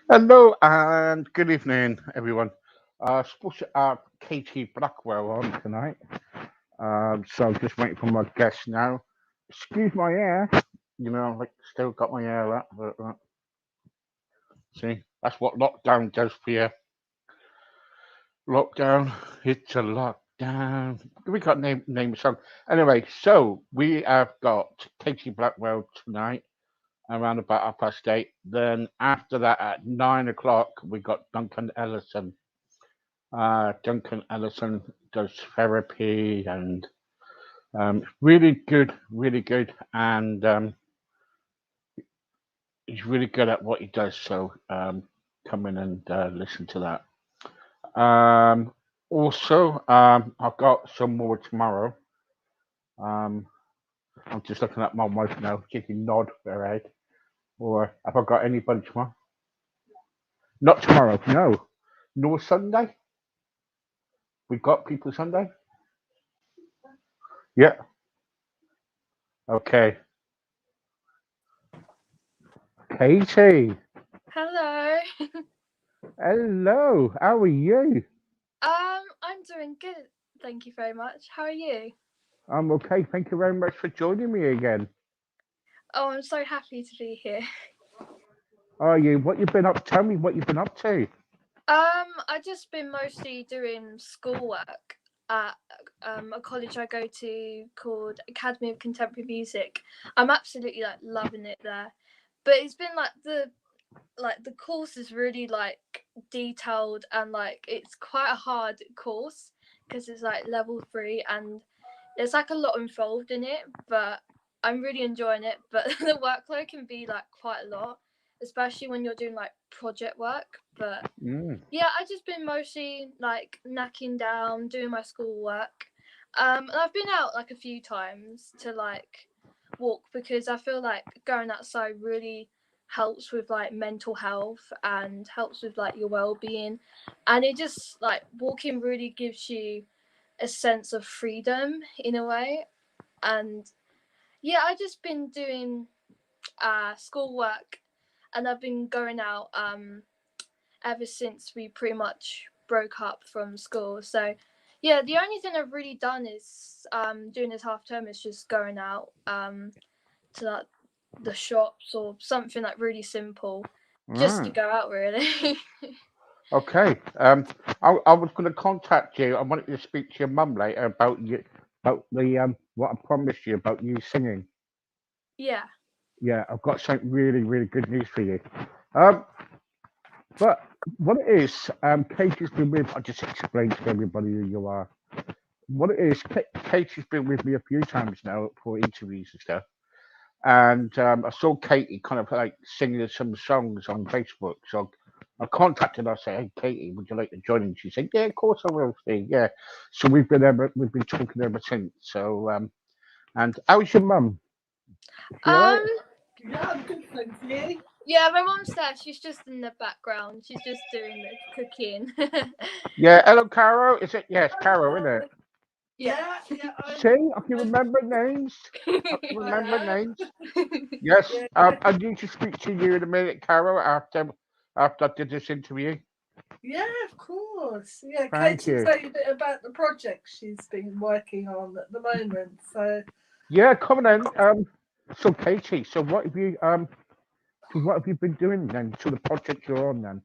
Hello and good evening, everyone. Supposed to have Katie Blackwell on tonight, so I'm just waiting for my guest now. Excuse my hair, like still got my hair up, but see, that's what lockdown does for you. Lockdown, it's a lockdown. We got name a song. Anyway, so we have got Katie Blackwell tonight around about 8:30. Then after that at 9 o'clock we got Duncan Ellison. Duncan Ellison does therapy and really good, and he's really good at what he does. So come in and listen to that. Also, I've got some more tomorrow. Um, I'm just looking at my wife now. She can nod her head. Or have I got anybody tomorrow? Not tomorrow. No. Nor Sunday. We got people Sunday. Yeah. Okay. Katie. Hello. Hello. How are you? I'm doing good. Thank you very much. How are you? I'm okay. Thank you very much for joining me again. Oh, I'm so happy to be here. Are you? What you've been up? Tell me what you've been up to. I just been mostly doing schoolwork at a college I go to called Academy of Contemporary Music. I'm absolutely loving it there. But it's been the course is really detailed, and it's quite a hard course because it's level 3 and there's a lot involved in it, but I'm really enjoying it. But the workload can be quite a lot, especially when you're doing project work. But Mm. yeah, I've just been mostly knacking down, doing my schoolwork. And I've been out a few times to walk, because I feel like going outside really helps with mental health and helps with your well-being, and it just walking really gives you a sense of freedom in a way. And yeah, I've just been doing schoolwork, and I've been going out ever since we pretty much broke up from school. So yeah, the only thing I've really done is during this half term is just going out to the shops or something really simple, just to Mm. go out really. Okay. I was going to contact you. I wanted to speak to your mum later about you, about the what I promised you about you singing. Yeah. Yeah, I've got something really good news for you. Um, but what it is, Katie's been with. I just explained to everybody who you are. What it is, Katie's been with me a few times now for interviews and stuff. And I saw Katie kind of singing some songs on Facebook. So I contacted her, said, "Hey, Katie, would you like to join?" And she said, "Yeah, of course I will." See, yeah. So we've been talking ever since. So and how's your mum? You all Um. right? Yeah, I'm good, thank you. Yeah, my mom's there. She's just in the background. She's just doing the cooking. Yeah. Hello, Caro. Is it? Yes, Caro, isn't it? Yeah. See, I can remember names. I can I remember am. names. Yes. Yeah, I need to speak to you in a minute, Caro. After I did this interview. yeah, of course. Yeah, Thank Katie, you. tell you a bit about the project she's been working on at the moment. So, Yeah, come on then. So Katie, so what have you been doing then? So the project you're on then?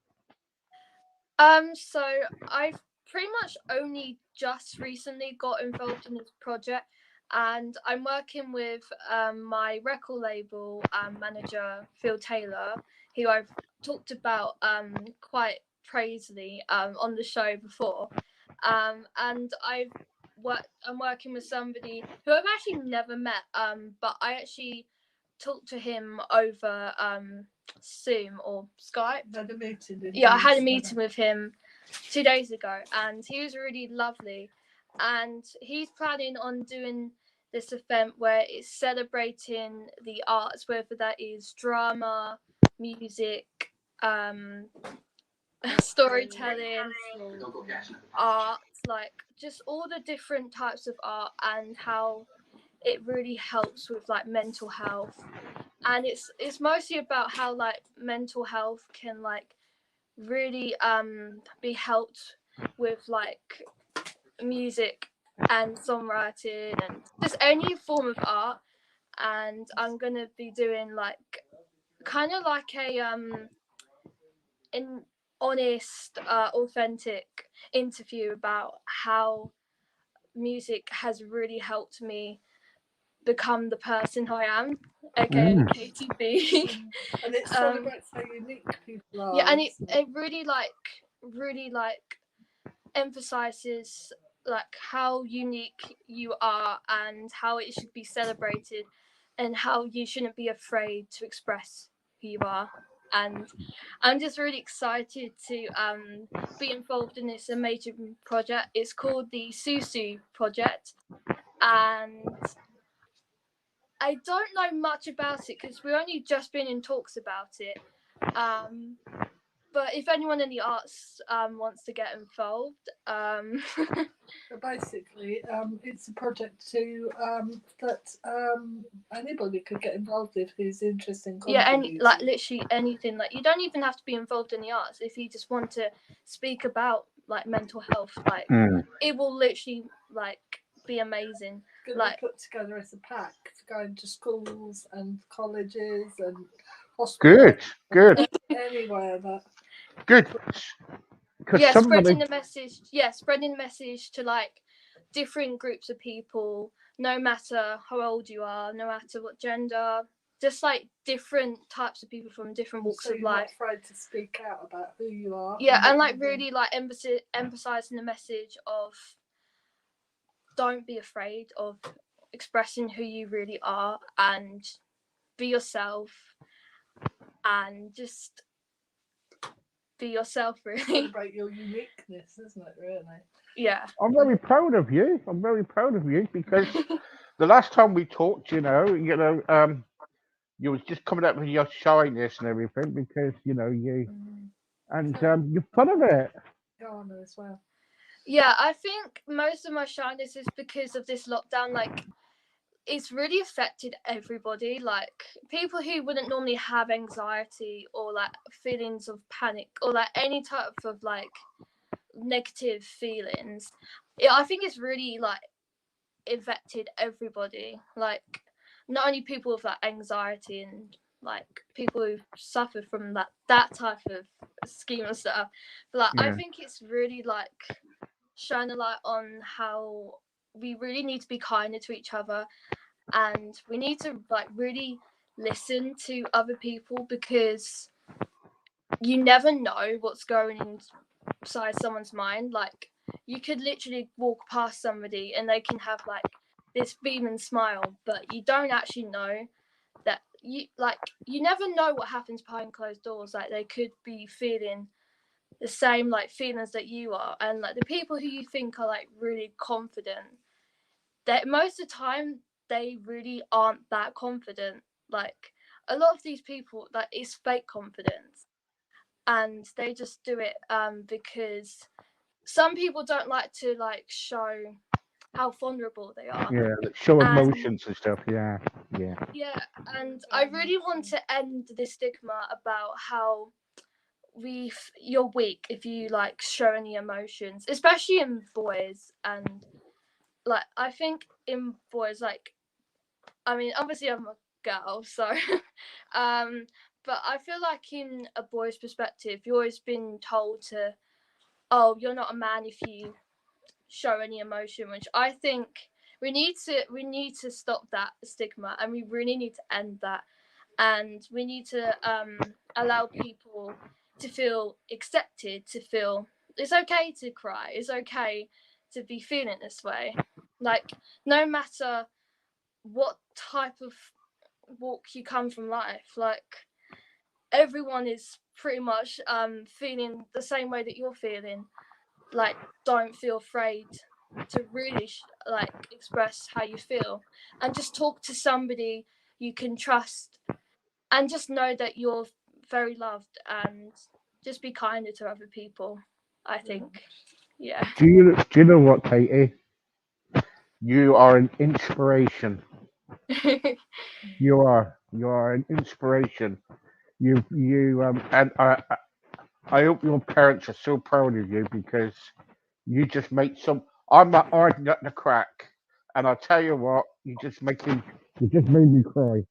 So I've pretty much only just recently got involved in this project, and I'm working with my record label manager Phil Taylor, who I've talked about quite praisingly on the show before, and I'm working with somebody who I've actually never met, but I actually talked to him over Zoom or Skype. Had a meeting, didn't Yeah, I you, had a together? meeting with him 2 days ago, and he was really lovely. And he's planning on doing this event where it's celebrating the arts, whether that is drama, music, storytelling, art, like just all the different types of art, and how it really helps with like mental health. And it's mostly about how like mental health can like really be helped with like music and songwriting and just any form of art. And I'm gonna be doing like kind of like a an honest authentic interview about how music has really helped me become the person I am, aka KTB. And it celebrates how unique people are. Yeah, and it so- really like emphasizes like how unique you are and how it should be celebrated and how you shouldn't be afraid to express who you are. And I'm just really excited to be involved in this amazing project. It's called the Susu Project, and I don't know much about it because we've only just been in talks about it. But if anyone in the arts wants to get involved, But basically, it's a project that anybody could get involved with who's interested in yeah, contributing. like literally anything. Like you don't even have to be involved in the arts if you just want to speak about like mental health. Like it will literally like be amazing. It's going to be put together as a pack to go into schools and colleges and hospitals. Good. Anywhere that. Good. Yeah, spreading the message. Yeah, spreading the message to like different groups of people, no matter how old you are, no matter what gender, just like different types of people from different walks So of you're life. not afraid to speak out about who you are. Yeah, and like really like emphasizing the message of don't be afraid of expressing who you really are and be yourself and just be yourself, really. Celebrate your uniqueness, isn't it, really? Yeah. I'm very proud of you. I'm very proud of you because the last time we talked, you was just coming up with your shyness and everything because you're full of it. Ghana as well. Yeah, I think most of my shyness is because of this lockdown. Like, it's really affected everybody. Like, people who wouldn't normally have anxiety or like feelings of panic or like any type of like negative feelings. Yeah, I think it's really like affected everybody. Like, not only people with like anxiety and like people who suffer from that type of scheme and stuff, but like I think it's really like shine a light on how we really need to be kinder to each other, and we need to like really listen to other people because you never know what's going inside someone's mind. Like you could literally walk past somebody and they can have like this beaming smile, but you don't actually know that you never know what happens behind closed doors. Like they could be feeling the same like feelings that you are, and like the people who you think are like really confident, that most of the time they really aren't that confident. Like a lot of these people, like it's fake confidence, and they just do it because some people don't like to like show how vulnerable they are. Yeah, show emotions and stuff. Yeah. Yeah, and I really want to end the stigma about how you're weak if you like show any emotions, especially in boys. And like I think in boys, like I mean obviously I'm a girl, so but I feel like in a boy's perspective you've always been told to, oh, you're not a man if you show any emotion, which I think we need to stop that stigma, and we really need to end that, and we need to allow people to feel accepted, to feel it's okay to cry, it's okay to be feeling this way. Like no matter what type of walk you come from life. Like everyone is pretty much feeling the same way that you're feeling. Like don't feel afraid to really like express how you feel, and just talk to somebody you can trust, and just know that you're very loved, and just be kinder to other people, I think. Yeah. Do you know what, Katie? You are an inspiration. You are an inspiration. And I hope your parents are so proud of you because you just make some. I'm not hard nut to crack, and I'll tell you what, you just made me cry.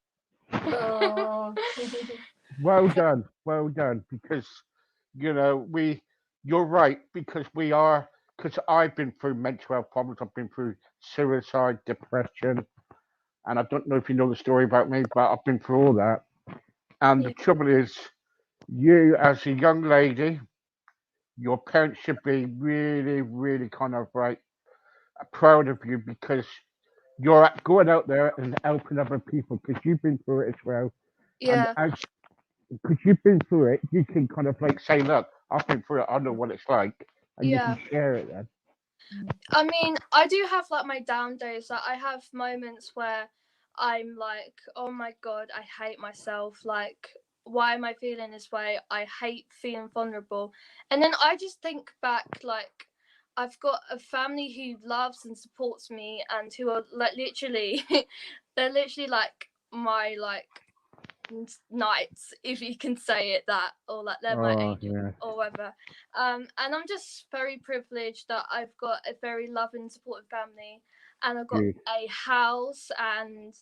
Oh. Well done, well done. Because you're right. Because I've been through mental health problems. I've been through suicide, depression, and I don't know if you know the story about me, but I've been through all that. And the Yeah. trouble is, you as a young lady, your parents should be really, really kind of like proud of you because you're going out there and helping other people because you've been through it as well. And Yeah. as because you've been through it, you can kind of like say, "Look, I've been through it. I know what it's like," and you can Yeah. share it then. I mean, I do have like my down days. Like I have moments where I'm like, oh my god, I hate myself. Like, why am I feeling this way? I hate feeling vulnerable. And then I just think back, like, I've got a family who loves and supports me, and who are like literally, they're literally like my like knights, if you can say it that, or like they're my Oh angels yeah, or whatever. And I'm just very privileged that I've got a very loving, supportive family, and I've got good. a house, and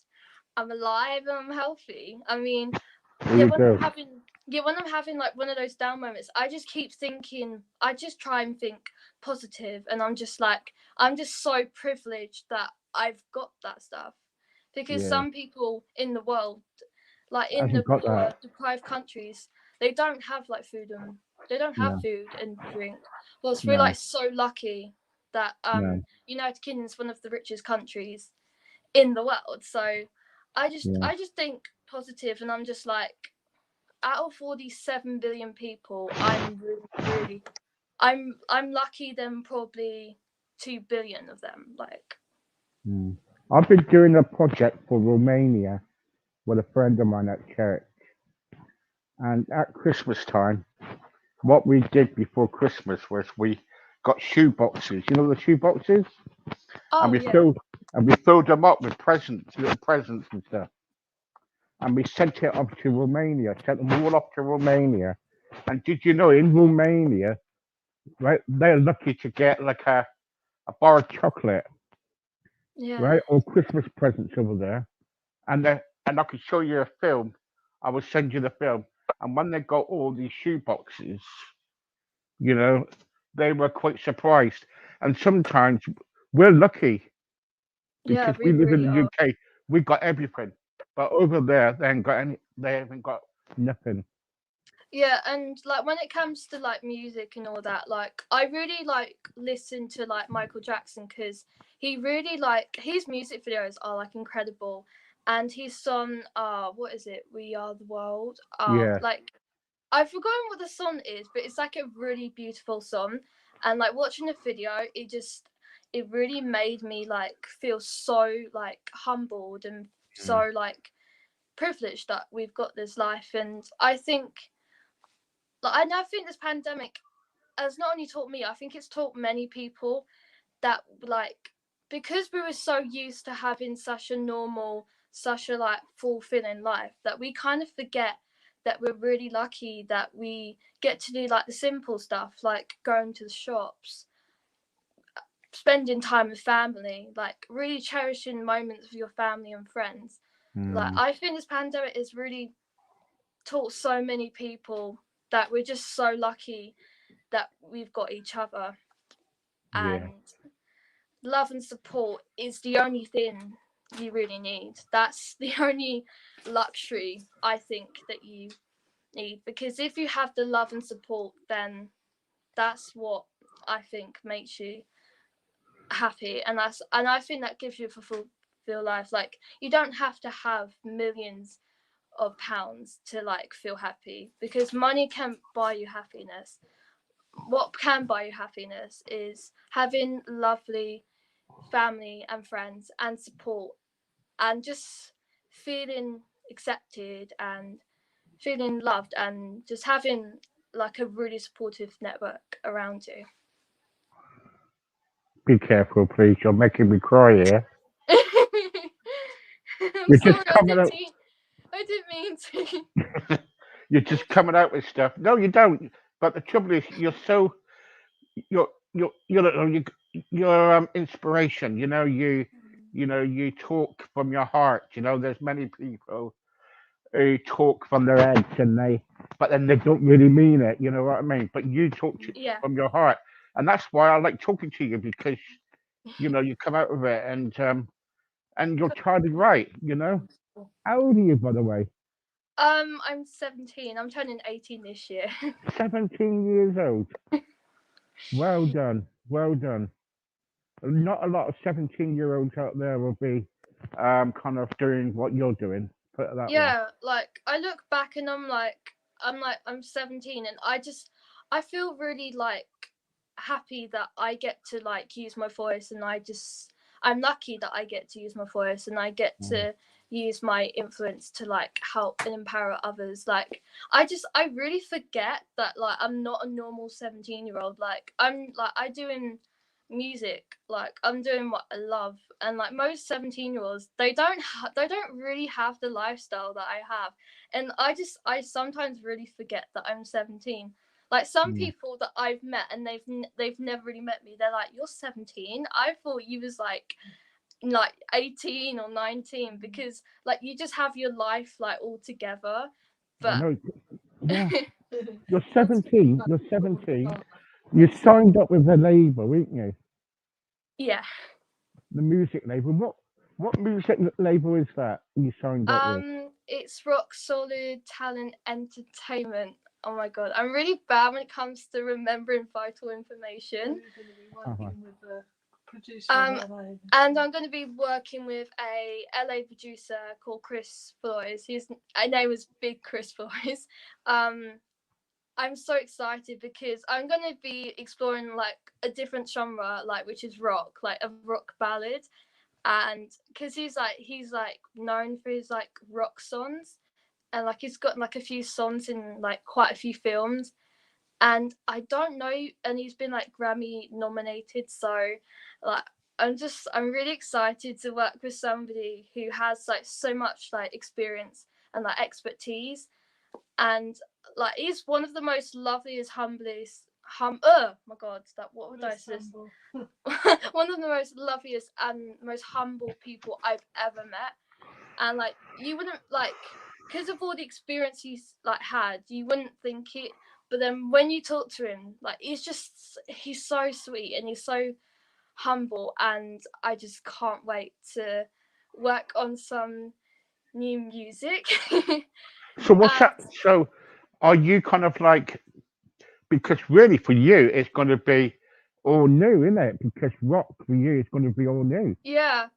I'm alive and I'm healthy. I mean, There yeah, you go. when I'm having like one of those down moments, I just keep thinking, I just try and think positive, and I'm just like, I'm just so privileged that I've got that stuff, because Yeah, some people in the world, like in the hasn't got that. poor deprived countries, they don't have like they don't have No, food and drink. Well, we're no, like so lucky that no. United Kingdom is one of the richest countries in the world. So Yeah, I just think positive, and I'm just like, out of 47 billion people, I'm really I'm lucky than probably 2 billion of them. Like, mm. I've been doing a project for Romania with a friend of mine at church, and at Christmas time, what we did before Christmas was we got shoe boxes. You know the shoe boxes, and oh we yeah, filled them up with presents, little presents and stuff. And we sent it off to Romania, sent them all off to Romania. And did you know in Romania, right, they're lucky to get like a bar of chocolate, yeah, right, or Christmas presents over there. And I could show you a film. I will send you the film. And when they got all these shoe boxes, you know, they were quite surprised. And sometimes we're lucky yeah. because we We live in really the are. UK. We got everything, but over there, they ain't got any. They haven't got nothing. Yeah, and like when it comes to like music and all that, like I really like listen to like Michael Jackson, because he really like his music videos are like incredible, and his song, what is it? We Are the World. Yeah. Like I've forgotten what the song is, but it's like a really beautiful song, and like watching the video, it really made me like feel so like humbled and Mm. so like privileged that we've got this life. And I think, like, I think this pandemic has not only taught me, I think it's taught many people that, like, because we were so used to having such a normal, such a like fulfilling life, that we kind of forget that we're really lucky that we get to do like the simple stuff, like going to the shops, spending time with family, like really cherishing moments with your family and friends. Like, Mm. I think this pandemic has really taught so many people that we're just so lucky that we've got each other, Yeah. and love and support is the only thing you really need. That's the only luxury I think that you need, because if you have the love and support, then that's what I think makes you happy, and I think that gives you feel life. Like you don't have to have millions of pounds to like feel happy, because money can't buy you happiness. What can buy you happiness is having lovely family and friends and support, and just feeling accepted and feeling loved, and just having like a really supportive network around you. Be careful, please. You're making me cry here. I'm You're sorry, just coming out. I didn't mean to. You're just coming out with stuff. No, you don't. But the trouble is, you're inspiration. You talk from your heart. There's many people who talk from their heads, but then they don't really mean it. You know what I mean? But you talk Yeah. from your heart, and that's why I like talking to you, because you come out of it, and you're charging right. How old are you, by the way? I'm 17. I'm turning 18 this year. 17 years old. Well done. Well done. Not a lot of 17-year-olds out there will be kind of doing what you're doing. Put it that way. Yeah, like I look back and I'm 17, and I feel really like happy that I get to like use my voice, and I'm lucky that I get to use my voice, and I get Mm. to use my influence to like help and empower others. Like I really forget that like I'm not a normal 17-year-old. Like I doing music, like I'm doing what I love, and like most 17-year-olds, they don't really have the lifestyle that I have, and I sometimes really forget that I'm 17. Like some Mm. people that I've met, and they've never really met me, they're like, you're 17, I thought you was like 18 or 19, because like you just have your life like all together. I But know. Yeah. You're That's 17. that's You're what we 17. are. You signed up with a label, didn't you? yeah. The music label. What music label is that you signed up with? It's Rock Solid Talent Entertainment. Oh my god, I'm really bad when it comes to remembering vital information. You're going to be Uh-huh. working with a producer in Um, LA. and I'm going to be working with a LA producer called Chris Flores. His name is Big Chris Flores. Um, I'm so excited because I'm going to be exploring like a different genre, like which is rock, like a rock ballad, and because he's like known for his like rock songs, and like he's got like a few songs in like quite a few films, and I don't know, and he's been like Grammy nominated, so like I'm really excited to work with somebody who has like so much like experience and like expertise, and like he's one of the most loveliest, humblest my god, that what would I say? One of the most loveliest and most humble people I've ever met. And like you wouldn't like, because of all the experience he's like had, you wouldn't think it, but then when you talk to him, like he's so sweet and he's so humble, and I just can't wait to work on some new music. So what's And that? So are you kind of like, because really for you it's going to be all new, isn't it? Because rock for you is going to be all new. yeah,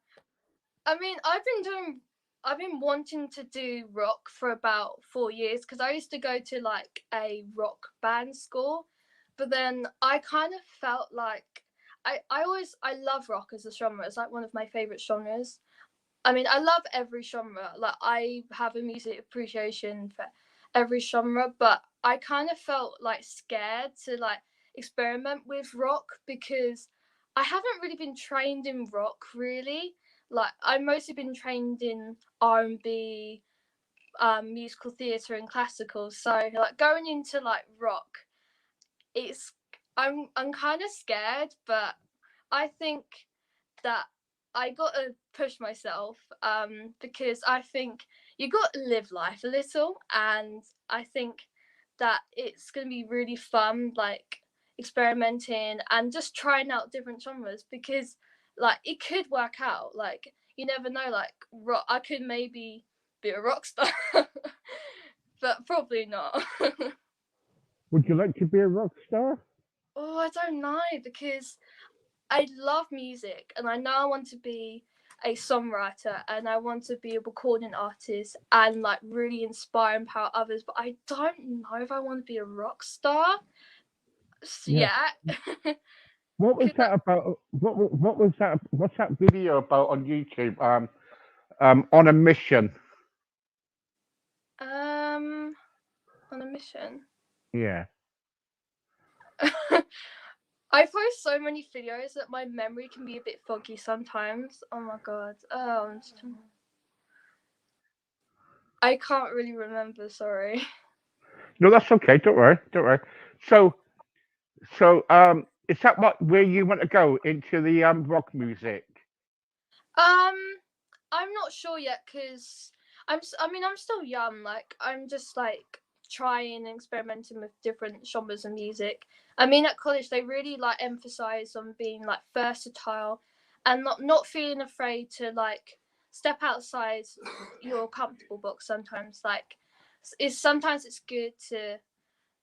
I mean, I've been wanting to do rock for about 4 years, because I used to go to like a rock band school, but then I kind of felt like I love rock as a genre. It's like one of my favorite genres. I mean, I love every genre. Like I have a music appreciation for every genre, but I kind of felt like scared to like experiment with rock, because I haven't really been trained in rock really. Like I've mostly been trained in R&B, musical theatre and classical. So like going into like rock, it's I'm kind of scared, but I think that I gotta push myself, because I think you got to live life a little, and I think that it's gonna be really fun, like experimenting and just trying out different genres, because like it could work out. Like you never know. Like rock, I could maybe be a rock star, but probably not. Would you like to be a rock star? Oh, I don't know, because I love music, and I know I want to be a songwriter and I want to be a recording artist and like really inspire and empower others, but I don't know if I want to be a rock star. Yeah. Yeah. What was that about? What was that? What's that video about on YouTube? On a mission. On a mission. Yeah. I post so many videos that my memory can be a bit foggy sometimes. Oh my god. I can't really remember, sorry. No, that's okay. Don't worry. Don't worry. So, is that where you want to go into the rock music? I'm not sure yet because I'm still young. Like I'm just like trying and experimenting with different genres of music. I mean, at college they really like emphasize on being like versatile and not feeling afraid to like step outside your comfortable box. Sometimes like sometimes it's good to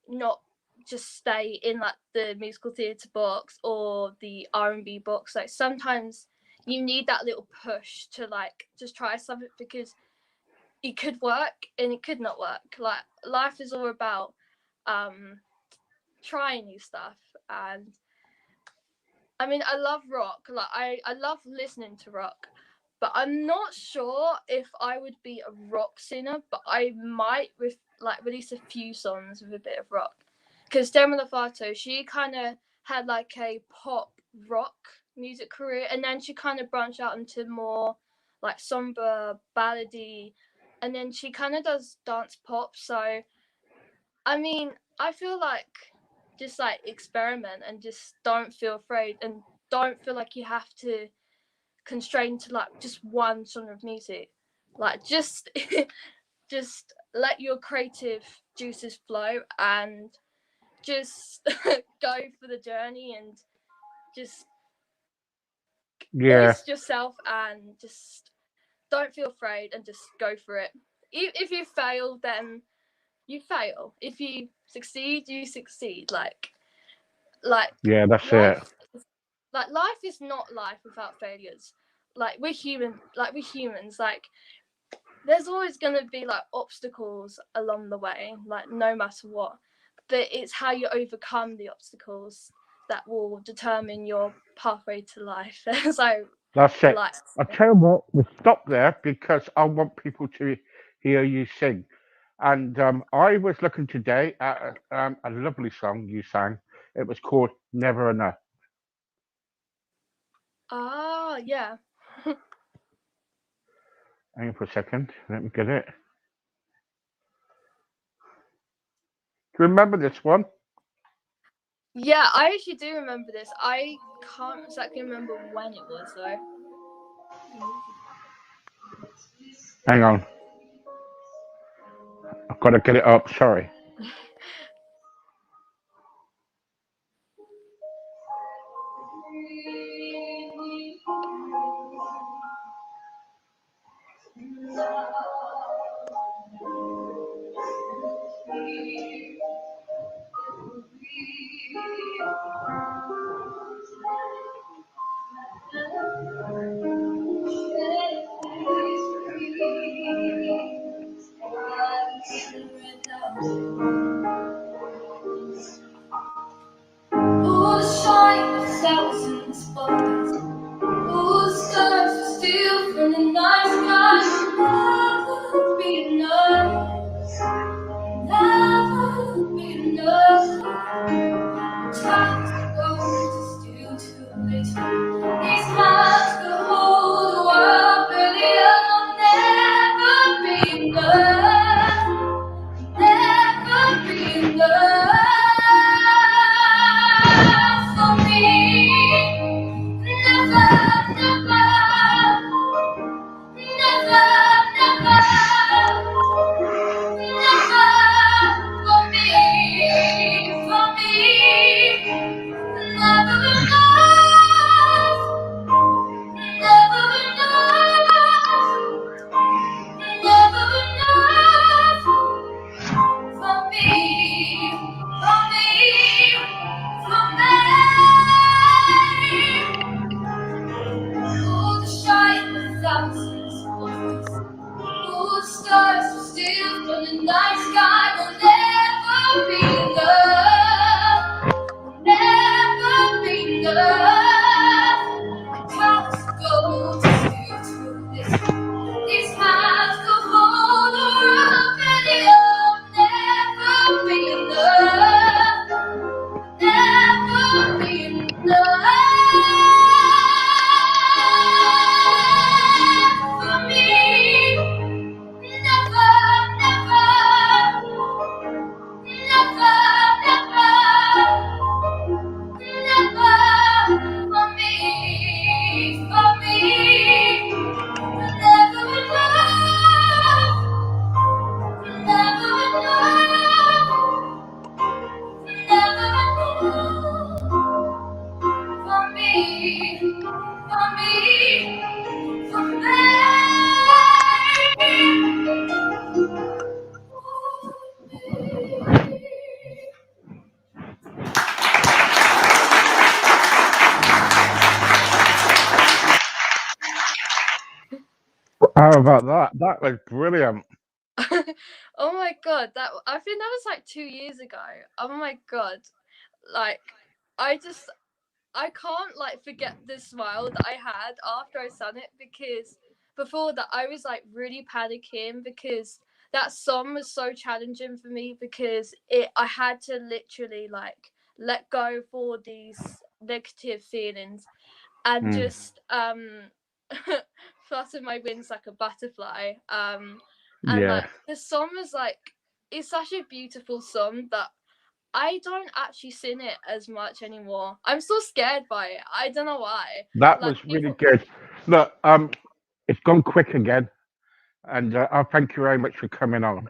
not just stay in like the musical theatre box or the R&B box. Like sometimes you need that little push to like just try something because it could work and it could not work. Like life is all about trying new stuff. And I mean, I love rock. Like I love listening to rock, but I'm not sure if I would be a rock singer, but I might release a few songs with a bit of rock. Because Demi Lovato, she kind of had like a pop rock music career, and then she kind of branched out into more like somber ballady, and then she kind of does dance pop. So I mean, I feel like just like experiment and just don't feel afraid and don't feel like you have to constrain to like just one genre of music. Like just just let your creative juices flow and just go for the journey and just Yeah. voice yourself and just don't feel afraid and just go for it. If you fail, then you fail. If you succeed, you succeed. Like Yeah. That's it. life life is not life without failures. Like we're human. Like we're humans. Like there's always gonna be like obstacles along the way. Like no matter what, but it's how you overcome the obstacles that will determine your pathway to life. So That's it. like I'll tell you what. We'll stop there because I want people to hear you sing. And I was looking today at a lovely song you sang. It was called "Never Enough." yeah. Hang on for a second. Let me get it. Do you remember this one? Yeah, I actually do remember this. I can't exactly remember when it was though. Hang on. I've got to get it up. Sorry. Oh, the shine of thousands sparks. Oh, the stars are still from the night sky. Never be enough. Never be enough. Times ago, it's still too late. These hands could hold the world, but it'll never be enough. Never be enough for me. Never, never, never, never for me, for me. Never enough, never enough, never enough for me. How about that? That was brilliant. Oh my god, that I think that was like 2 years ago. Oh my god, like I just I can't like forget the smile that I had after I sung it because before that I was like really panicking because that song was so challenging for me because it I had to literally like let go of all these negative feelings and Mm. just flutter my wings like a butterfly. And Yeah, like the song was like it's such a beautiful song that I don't actually sing it as much anymore. I'm still scared by it. I don't know why. that Like was really people, good. Look, it's gone quick again, and I thank you very much for coming on.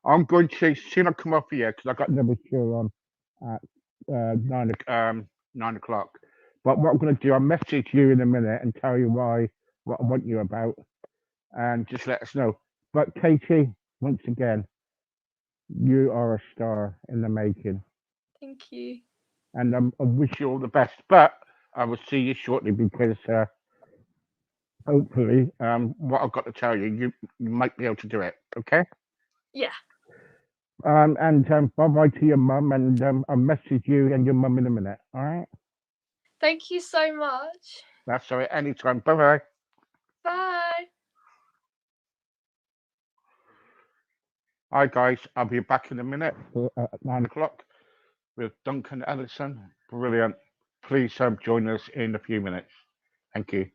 I'm going to soon. I come off here because I got another show on at 9 o'clock. But what I'm going to do, I'll message you in a minute and tell you why, what I want you about, and just let us know. But Katie, once again, you are a star in the making, thank you. and I wish you all the best. But I will see you shortly because hopefully, what I've got to tell you, you might be able to do it. Okay. Yeah. And bye bye to your mum, and I'll message you and your mum in a minute. All right. Thank you so much. That's all right. Anytime. Bye bye. Bye. Hi guys. I'll be back in a minute at 9 o'clock with Duncan Ellison. Brilliant. Please join us in a few minutes. Thank you.